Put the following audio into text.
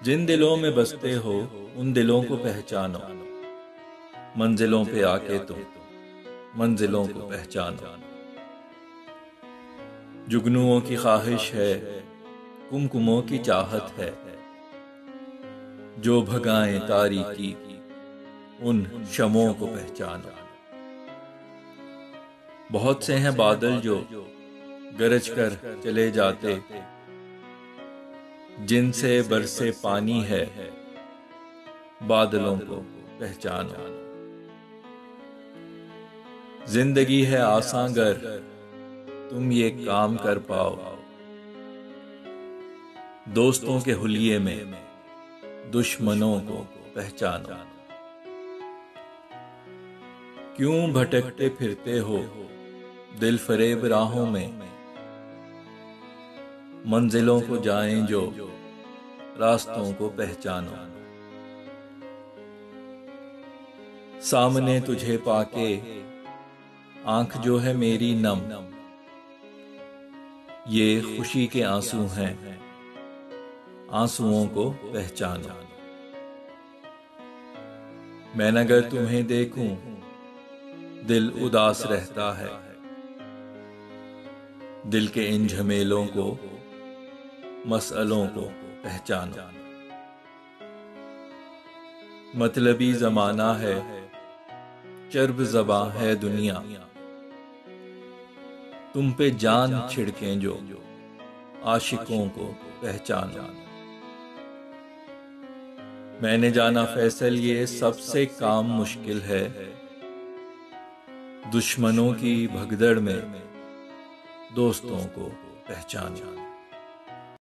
जिन दिलों में बसते हो उन दिलों को पहचानो, मंजिलों पे आके तुम मंजिलों को पहचानो। जुगनुओं की ख्वाहिश है, कुमकुमों की चाहत है, जो भगाएं तारीकी उन शमों को पहचानो। बहुत से हैं बादल जो गरज कर चले जाते, जिनसे बरसे पानी है बादलों को पहचानो। जिंदगी है आसान गर तुम ये काम कर पाओ, दोस्तों के हुलिये में दुश्मनों को पहचानो। क्यों भटकते फिरते हो दिल फरेब राहों में, मंजिलों को जाएं जो रास्तों को पहचानो। सामने तुझे पाके आंख जो है मेरी नम, ये खुशी के आंसू हैं आंसुओं को पहचानो। मैं अगर तुम्हें देखूं दिल उदास रहता है, दिल के इन झमेलों को मसलों को पहचानो। मतलबी जमाना है, चर्ब ज़बां है दुनिया, तुम पे जान छिड़कें जो आशिकों को पहचानो। मैंने जाना फैसल ये सबसे काम मुश्किल है, दुश्मनों की भगदड़ में दोस्तों को पहचानो।